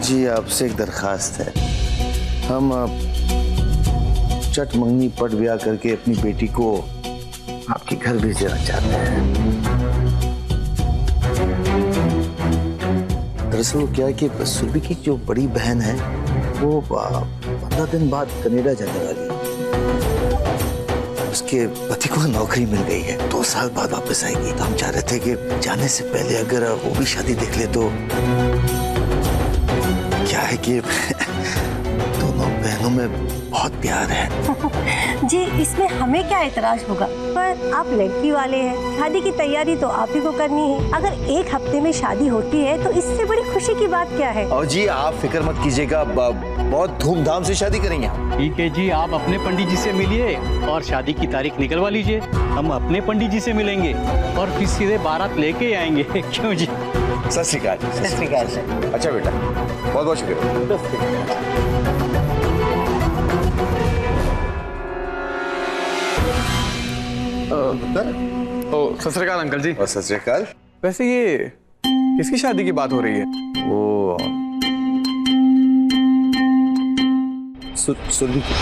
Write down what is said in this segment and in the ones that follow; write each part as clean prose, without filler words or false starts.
जी आपसे एक दरखास्त है। हम चट मंगनी पट ब्याह करके अपनी बेटी को आपके घर भेजना चाहते हैं। दरअसल वो क्या है कि सुरभि की जो बड़ी बहन है वो 15 दिन बाद कनाडा जाने वाली है। उसके पति को नौकरी मिल गई है, 2 साल बाद वापस आएगी। तो हम चाह रहे थे कि जाने से पहले अगर वो भी शादी देख ले तो क्या है कि दोनों बहनों में बहुत प्यार है। जी इसमें हमें क्या एतराज होगा, पर आप लड़की वाले हैं, शादी की तैयारी तो आप ही को करनी है। अगर 1 हफ्ते में शादी होती है तो इससे बड़ी खुशी की बात क्या है। और जी आप फिक्र मत कीजिएगा, बहुत धूमधाम से शादी करेंगे हम। ठीक है जी, आप अपने पंडित जी से मिलिए और शादी की तारीख निकलवा लीजिए। हम अपने पंडित जी से मिलेंगे और फिर सीधे बारात लेके आएंगे। क्यों जी? सत श्री अकाल। सत श्री अकाल। अच्छा बेटा, बहुत बहुत शुक्रिया। सत श्री अकाल अंकल जी। और सत श्री अकाल। वैसे ये किसकी शादी की बात हो रही है? वो सुरभि की।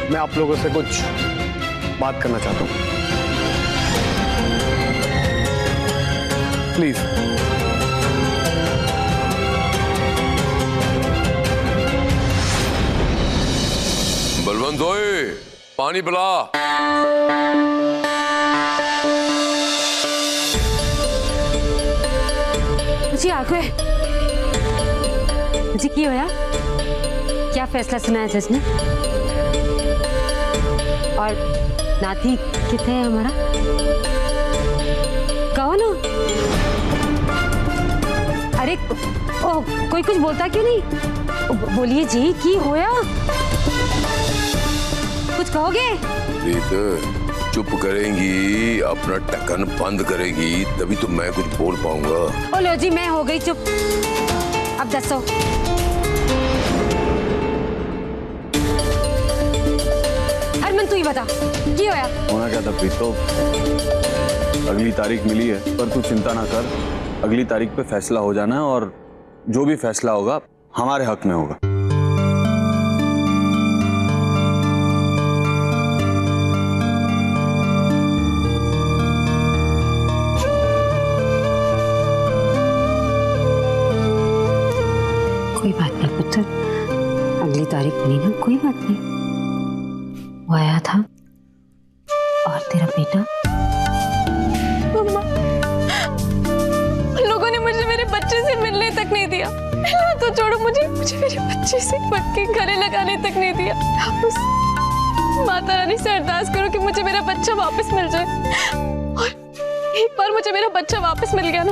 मैं आप लोगों से कुछ बात करना चाहता हूँ, प्लीज। बलवंत ओए, पानी पिला। जी आ गए। जी की होया? क्या फैसला सुनाया जज ने? और नाती कितने है हमारा? कौन हो? अरे ओ कोई कुछ बोलता क्यों नहीं? बोलिए जी की होया? कुछ कहोगे? प्रीत चुप करेंगी, अपना टकन बंद करेगी, तभी तो मैं कुछ बोल पाऊंगा। ओ लो जी, मैं हो गई चुप। अब दसो। हरमन तू ही बता, की होया? होना क्या था प्रीत, तो अगली तारीख मिली है, पर तू चिंता ना कर, अगली तारीख पे फैसला हो जाना है और जो भी फैसला होगा हमारे हक में होगा। कोई बात नहीं पुत्र, अगली तारीख मिली ना, कोई बात नहीं। वो आया था और तेरा बेटा। मम्मा, उन लोगों ने मुझे मेरे बच्चे से मिलने तक नहीं दिया। तो छोड़ो, मुझे मेरे बच्चे से पक्के गले लगाने तक नहीं दिया। आप उस माता रानी से अरदास करो कि मुझे मेरा बच्चा वापस मिल जाए। और एक बार मुझे मेरा बच्चा वापस मिल गया ना,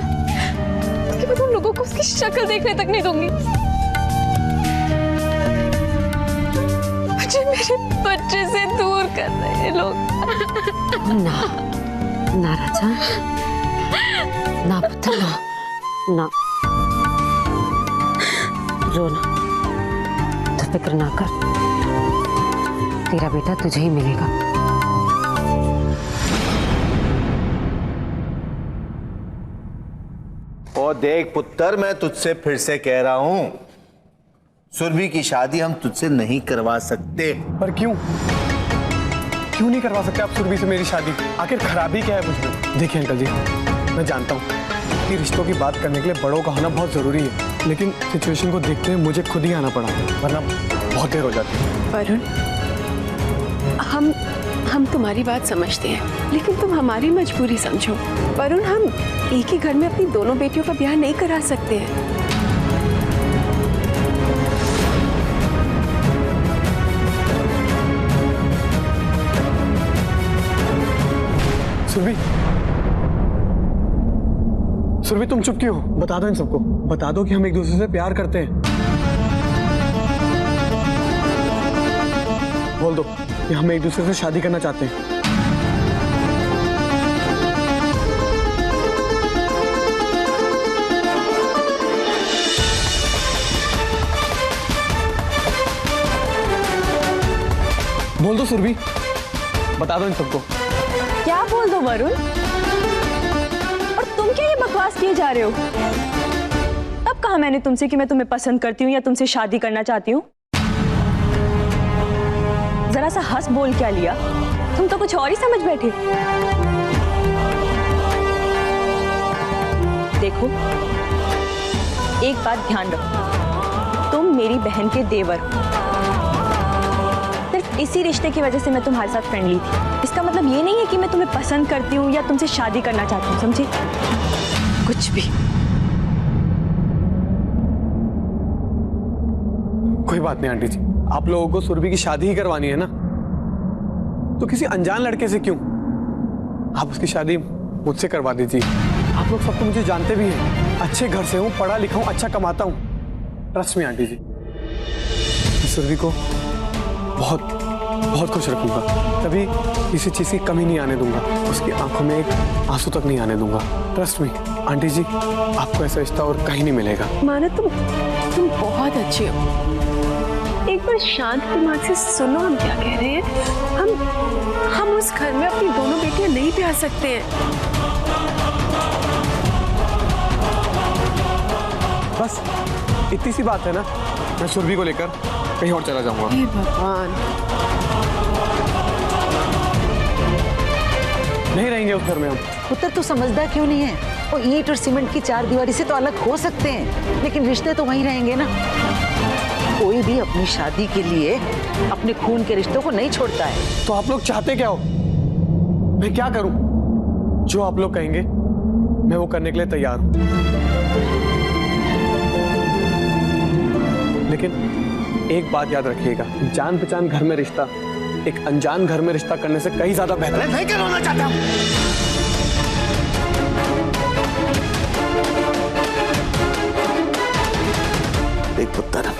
उसके बाद उन लोगों को उसकी शक्ल देखने तक नहीं दूंगी। मुझे मेरे बच्चे से दूर कर रहे हैं लोग। ना ना राजा, ना पुत्र, ना ना, रोना, तो फिक्र ना कर, तेरा बेटा तुझे ही मिलेगा। और देख पुत्र, मैं तुझसे फिर से कह रहा हूं, सुरभि की शादी हम तुझसे नहीं करवा सकते। पर क्यों नहीं करवा सकते आप सुरभि से मेरी शादी? आखिर खराबी क्या है मुझमें? देखिए अंकल जी, मैं जानता हूँ कि रिश्तों की बात करने के लिए बड़ों का होना बहुत जरूरी है, लेकिन सिचुएशन को देखते हुए मुझे खुद ही आना पड़ा, वरना बहुत देर हो जाती है। वरुण, हम तुम्हारी बात समझते हैं, लेकिन तुम हमारी मजबूरी समझो। वरुण, हम एक ही घर में अपनी दोनों बेटियों का ब्याह नहीं करा सकते हैं। सुरभि तुम चुप क्यों हो? बता दो इन सबको, बता दो कि हम एक दूसरे से प्यार करते हैं। बोल दो कि हम एक दूसरे से शादी करना चाहते हैं। बोल दो सुरभि, बता दो इन सबको। क्या बोल दो वरुण? और तुम क्या ये बकवास किए जा रहे हो? अब कहा मैंने तुमसे कि मैं तुम्हें पसंद करती हूँ या तुमसे शादी करना चाहती हूँ? जरा सा हंस बोल क्या लिया? तुम तो कुछ और ही समझ बैठे। देखो, एक बात ध्यान रखो, तुम मेरी बहन के देवर हो। सिर्फ इसी रिश्ते की वजह से मैं तुम्हारे साथ फ्रेंडली थी। इसका मतलब ये नहीं है कि मैं तुम्हें पसंद करती हूँ या तुमसे शादी करना चाहती हूँ, समझे? कुछ भी। कोई बात नहीं आंटी जी, आप लोगों को सुरभि की शादी ही करवानी है ना, तो किसी अनजान लड़के से क्यों? आप उसकी शादी मुझसे करवा दीजिए। आप लोग सब तो मुझे जानते भी हैं, अच्छे घर से हूँ, पढ़ा लिखा हूँ, अच्छा कमाता हूँ। ट्रस्ट में आंटी जी, मैं सुरभि को बहुत बहुत खुश रखूंगा, कभी किसी चीज की कमी नहीं आने दूंगा, उसकी आंखों में एक आंसू तक नहीं आने दूंगा। ट्रस्ट में आंटी जी, आपको ऐसा रिश्ता और कहीं नहीं मिलेगा। माना तुम बहुत अच्छे हो। एक बार शांत दिमाग से सुनो हम क्या कह रहे हैं। हम उस घर में अपनी दोनों बेटियां नहीं ब्याह सकते हैं। बस इतनी सी बात है ना, मैं सुरभि को लेकर कहीं और चला जाऊंगा। हे भगवान, नहीं रहेंगे उस घर में हम। पुत्र तो समझदार क्यों नहीं है? वो ईंट और सीमेंट की चार दीवारी से तो अलग हो सकते हैं, लेकिन रिश्ते तो वहीं रहेंगे ना। कोई भी अपनी शादी के लिए अपने खून के रिश्तों को नहीं छोड़ता है। तो आप लोग चाहते क्या हो? मैं क्या करूं? जो आप लोग कहेंगे मैं वो करने के लिए तैयार हूं, लेकिन एक बात याद रखिएगा, जान पहचान घर में रिश्ता एक अनजान घर में रिश्ता करने से कहीं ज्यादा बेहतर है। नहीं करवाना चाहता हूं। देख पुत्र,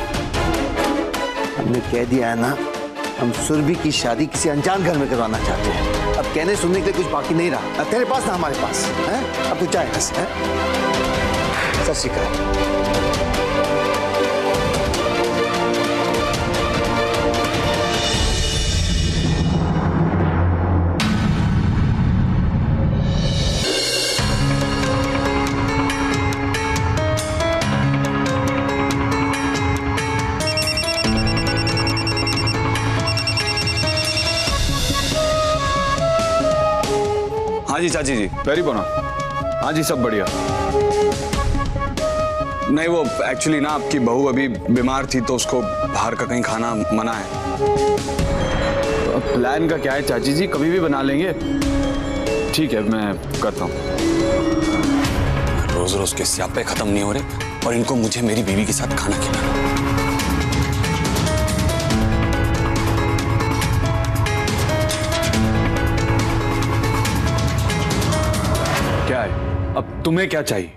हमने कह दिया है ना, हम सुरभि की शादी किसी अनजान घर में करवाना चाहते हैं। अब कहने सुनने के लिए कुछ बाकी नहीं रहा, अब तेरे पास ना हमारे पास है। अब तू चाहे बस है। सत श्री अकाल। हाँ जी चाची जी, वेरी बोना। हाँ जी सब बढ़िया। नहीं वो एक्चुअली ना आपकी बहू अभी बीमार थी तो उसको बाहर का कहीं खाना मना है। प्लान का क्या है चाची जी, कभी भी बना लेंगे। ठीक है मैं करता हूँ। रोज रोज के स्यापे खत्म नहीं हो रहे और इनको मुझे मेरी बीवी के साथ खाना खिलाना। क्या है अब तुम्हें क्या चाहिए?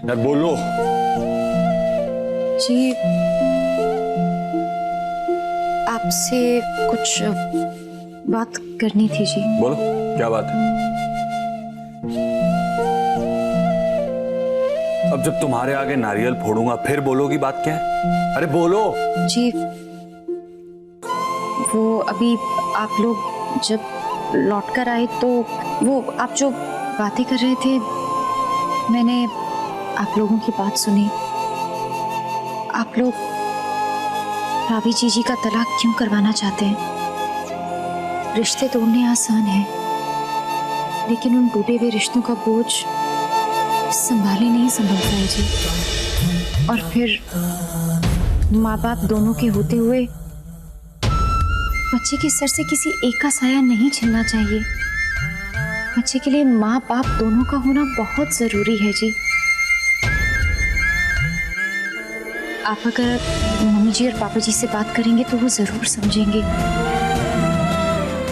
यार बोलो जी, आपसे कुछ बात करनी थी जी। बोलो क्या बात है? अब जब तुम्हारे आगे नारियल फोड़ूंगा फिर बोलोगी बात क्या है? अरे बोलो जी, वो अभी आप लोग जब लौट कर आए तो वो आप जो बातें कर रहे थे, मैंने आप लोगों की बात सुनी। आप लोग रावी जीजी का तलाक क्यों करवाना चाहते हैं? रिश्ते तोड़ने आसान है, लेकिन उन टूटे हुए रिश्तों का बोझ संभाले नहीं संभलता है जी। और फिर माँ बाप दोनों के होते हुए बच्चे के सर से किसी एक का साया नहीं छिनना चाहिए। बच्चे के लिए माँ बाप दोनों का होना बहुत जरूरी है जी। आप अगर मम्मी जी और पापा जी से बात करेंगे तो वो जरूर समझेंगे।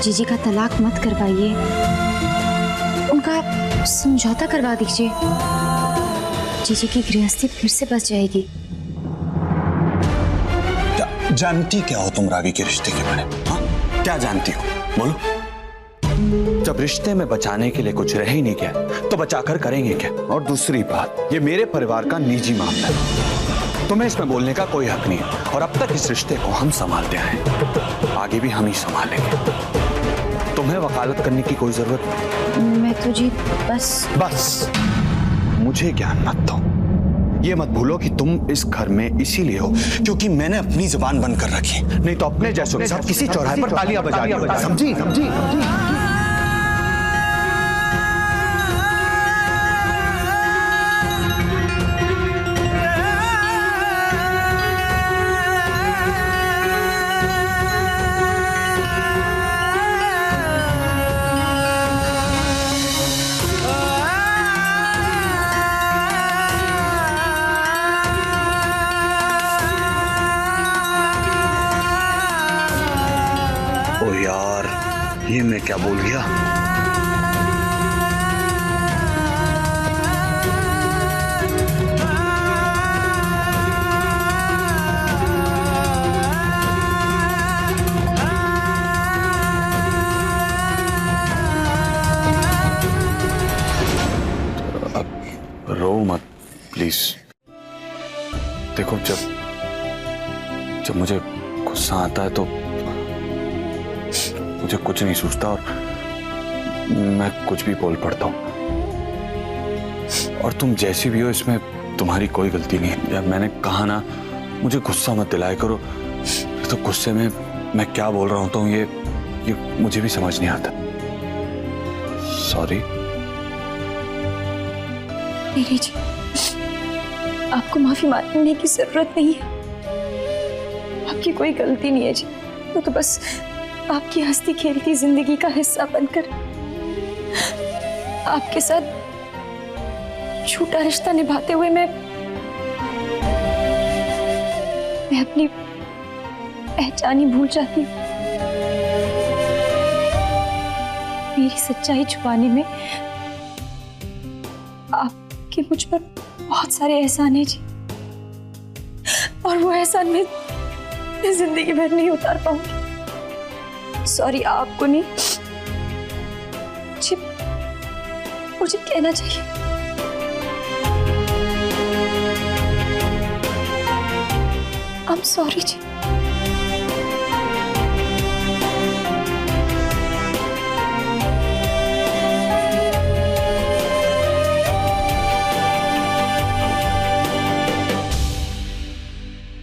जीजी का तलाक मत करवाइए, उनका समझौता करवा दीजिए। जीजी की गृहस्थी फिर से बच जाएगी। जानती क्या हो तुम रावी के रिश्ते के बारे में? हाँ क्या जानती हो बोलो? जब रिश्ते में बचाने के लिए कुछ रह ही नहीं गया तो बचाकर करेंगे क्या? और दूसरी बात, ये मेरे परिवार का निजी मामला है, तुम्हें इसमें बोलने का कोई हक नहीं है। और अब तक इस रिश्ते को हम संभालते आए, आगे भी हम ही संभालेंगे। तुम्हें वकालत करने की कोई जरूरत नहीं। मैं तो जी बस मुझे ज्ञान मत दो। ये मत भूलो कि तुम इस घर में इसीलिए हो क्योंकि मैंने अपनी जुबान बंद कर रखी, नहीं तो अपने जैसों के साथ किसी चौराहे पर तालियां बजा रही। समझी समझी ओ यार, ये मैं क्या बोल गया? अब रो मत प्लीज। देखो, जब मुझे गुस्सा आता है तो मुझे कुछ नहीं सूझता और मैं कुछ भी बोल पड़ता हूँ। और तुम जैसी भी हो, इसमें तुम्हारी कोई गलती नहीं है। जब मैंने कहा ना, मुझे गुस्सा मत दिलाया करो, तो गुस्से में मैं क्या बोल रहा होता हूँ ये मुझे भी समझ नहीं आता। सॉरी। मेरी जी, आपको माफी मांगने की जरूरत नहीं है। आपकी कोई गलती नहीं है जी। वो तो बस आपकी हंसती खेलती जिंदगी का हिस्सा बनकर आपके साथ झूठा रिश्ता निभाते हुए मैं अपनी पहचान ही भूल जाती हूँ। मेरी सच्चाई छुपाने में आपके मुझ पर बहुत सारे एहसान है जी, और वो एहसान मैं जिंदगी भर नहीं उतार पाऊंगी। सॉरी, आपको नहीं, मुझे कहना चाहिए। I'm sorry ji.